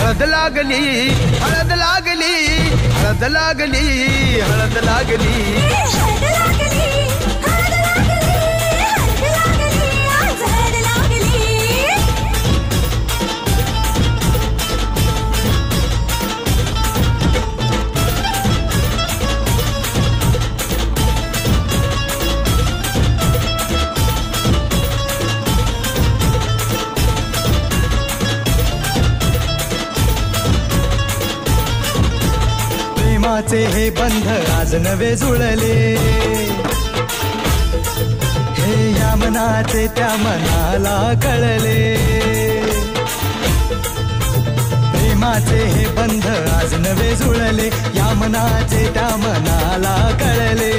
हळद लागली हळद लागली हळद लागली हळद लागली प्रेमाचे हे बंध आज नवे जुळले हे या मनाचे त्या मनाला कळले प्रेमाचे हे बंध आज नवे जुळले या मनाचे त्या मनाला कळले